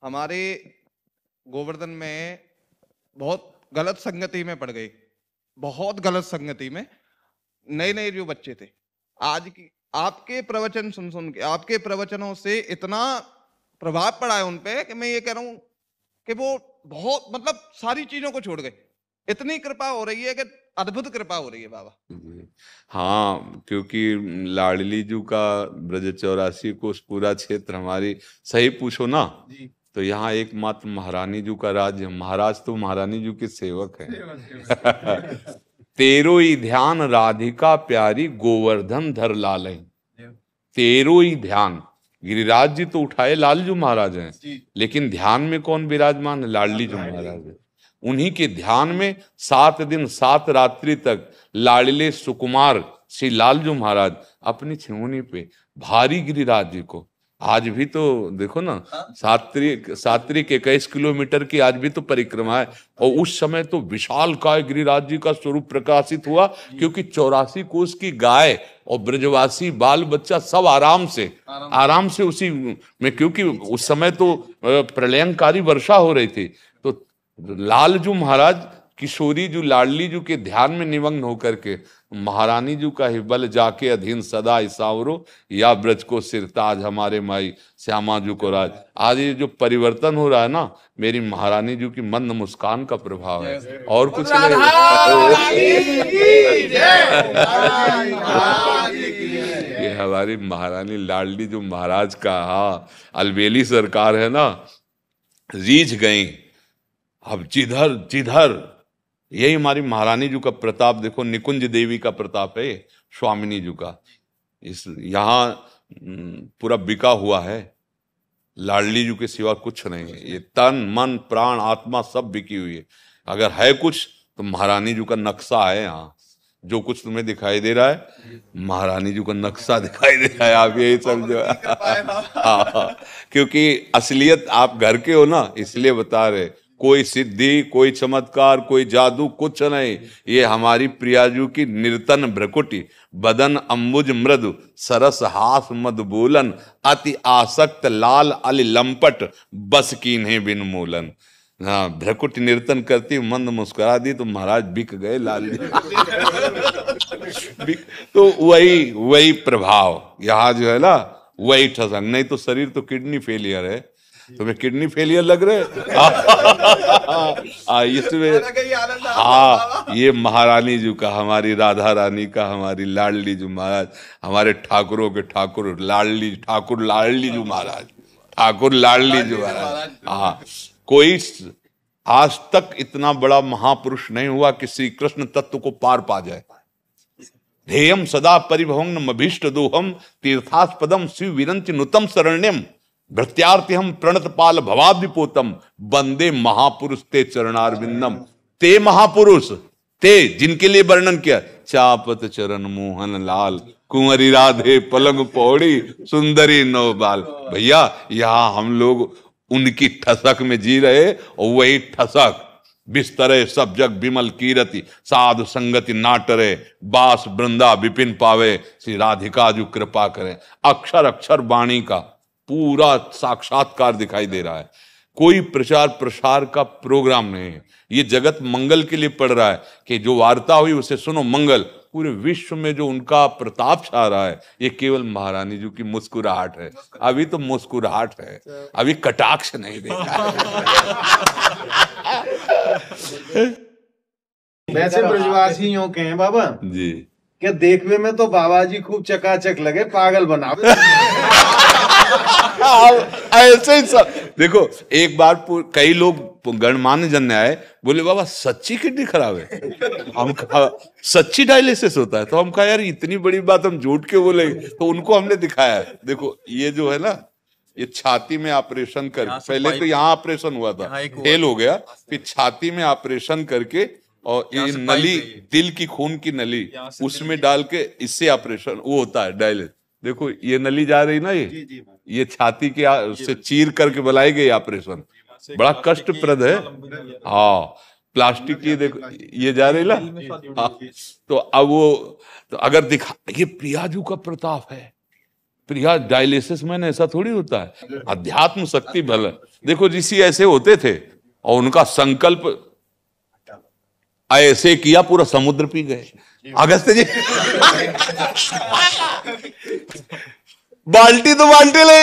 हमारे गोवर्धन में बहुत गलत संगति में पड़ गए, बहुत गलत संगति में। नए नए जो बच्चे थे, आज की आपके प्रवचन सुन सुन के, आपके प्रवचनों से इतना प्रभाव पड़ा है उन पे कि मैं ये कह रहा हूं कि वो बहुत मतलब सारी चीजों को छोड़ गए। इतनी कृपा हो रही है कि अद्भुत कृपा हो रही है बाबा। हाँ, क्योंकि लाडली जू का ब्रज 84 कोस पूरा क्षेत्र हमारी, सही पूछो ना जी। तो यहाँ एकमात्र महारानी जू का राज्य। महाराज तो महारानी जू के सेवक है। तेरो ही ध्यान राधिका प्यारी गोवर्धन धर लाल। तेरो ही ध्यान, गिरिराज जी तो उठाए लालजू महाराज हैं, लेकिन ध्यान में कौन विराजमान है? लाडली जू महाराज है। उन्हीं के ध्यान में 7 दिन 7 रात्रि तक लाडले सुकुमार श्री लालजू महाराज अपनी छिमुनी पे भारी गिरिराज जी को, आज भी तो देखो ना, सात्रिक 21 किलोमीटर की आज भी तो परिक्रमा है। और उस समय तो विशाल काय गिरिराज जी का स्वरूप प्रकाशित हुआ, क्योंकि 84 कोस की गाय और ब्रजवासी बाल बच्चा सब आराम से उसी में, क्योंकि उस समय तो प्रलयंकारी वर्षा हो रही थी। तो लालजू महाराज किशोरी जू लाडली जू के ध्यान में निमग्न होकर के महारानी जू का ही बल जाके अधीन सदा इसावरो, या ब्रज को सिरताज हमारे माई श्यामा जू को राज। आज ये जो परिवर्तन हो रहा है ना, मेरी महारानी जू की मंद मुस्कान का प्रभाव है, और कुछ नहीं। ये हमारी महारानी लाडली जो महाराज का, हाँ, अलबेली सरकार है ना, रीझ गई। अब जिधर जिधर यही हमारी महारानी जी का प्रताप देखो, निकुंज देवी का प्रताप है, स्वामिनी जी का। इस यहाँ पूरा बिका हुआ है, लाडली जी के सिवा कुछ नहीं है। ये तन मन प्राण आत्मा सब बिकी हुई है। अगर है कुछ तो महारानी जी का नक्शा है। यहाँ जो कुछ तुम्हें दिखाई दे रहा है, महारानी जी का नक्शा दिखाई दे रहा है, आप यही समझो। हाँ, क्योंकि असलियत आप घर के हो ना, इसलिए बता रहे। कोई सिद्धि, कोई चमत्कार, कोई जादू कुछ नहीं। ये हमारी प्रियाजू की निर्तन भ्रकुटी, बदन अम्बुज मृदु, सरस हास मद बोलन, अति आसक्त लाल अल लंपट, बस कीन्हे बिन मूलन। हाँ, भ्रकुट निर्तन करती, मंद मुस्कुरा दी तो महाराज बिक गए लाल। तो वही प्रभाव यहाँ जो है ना, वही ठसक। नहीं तो शरीर तो किडनी फेलियर है। तुम्हें किडनी फेलियर लग रहे? इसमें हाँ, ये महारानी जी का, हमारी राधा रानी का, हमारी लाडली जी महाराज, हमारे ठाकुरों के ठाकुर ठाकुर लाडली जी महाराज, ठाकुर लाडली जी महाराज। हाँ, कोई आज तक इतना बड़ा महापुरुष नहीं हुआ कि श्री कृष्ण तत्व को पार पा जाए। ध्येयम सदा परिभवं मभीष्ट दोहम, तीर्थास्पदम शिव विरंच नुतम शरण्यम, भृत्यार्थी हम प्रणत पाल भवाब्धिपोतम, वंदे महापुरुष ते चरणारविंदम। ते महापुरुष, ते जिनके लिए वर्णन किया, चापत चरण मोहन लाल, कुंवरी राधे पलंग पौड़ी, सुंदरी नौबाल। भैया, यहाँ हम लोग उनकी ठसक में जी रहे, और वही ठसक बिस्तरे सब जग विमल कीरति, साधु संगति नाटरे, बास वृंदा विपिन पावे, श्री राधिका जो कृपा करें। अक्षर अक्षर वाणी का पूरा साक्षात्कार दिखाई दे रहा है। कोई प्रचार प्रसार का प्रोग्राम नहीं है। ये जगत मंगल के लिए पड़ रहा है कि जो वार्ता हुई उसे सुनो मंगल। पूरे विश्व में जो उनका प्रताप छा रहा है, ये केवल महारानी जी की मुस्कुराहट है। अभी तो मुस्कुराहट है, अभी कटाक्ष नहीं देखा है। वैसे ब्रजवासी यूं कहें बाबा जी, क्या देखने में तो बाबा जी खूब चकाचक लगे, पागल बना। ऐसे ही सब देखो। एक बार कई लोग गणमान्य जन आए, बोले बाबा सच्ची किडनी खराब है। हम कहा सच्ची डायलिसिस होता है? तो हम कहा यार इतनी बड़ी बात हम झूठ के बोले। तो उनको हमने दिखाया, देखो ये जो है ना, ये छाती में ऑपरेशन कर, पहले तो यहाँ ऑपरेशन हुआ था, फेल हो गया, फिर छाती में ऑपरेशन करके, और ये नली, दिल की खून की नली, उसमें डाल के इससे ऑपरेशन वो होता है डायलिसिस। देखो ये नली जा रही ना, ये छाती के से चीर करके बनाई गई ऑपरेशन, बड़ा कष्टप्रद है। हाँ, प्लास्टिक की देखो ये जा रही ना। हाँ, तो अब वो तो अगर दिखा, ये प्रियाजू का प्रताप है। प्रिया डायलिसिस में ऐसा थोड़ी होता है। अध्यात्म शक्ति बल देखो ऋषि ऐसे होते थे और उनका संकल्प ऐसे किया, पूरा समुद्र पी गए। अगस्त्य जी बाल्टी तो बाल्टी ले।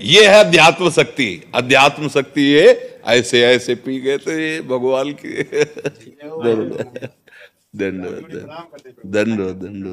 ये है अध्यात्म शक्ति। अध्यात्म शक्ति ये ऐसे ऐसे पी गए थे ये भगवान की। दंड दंड दंड दंड।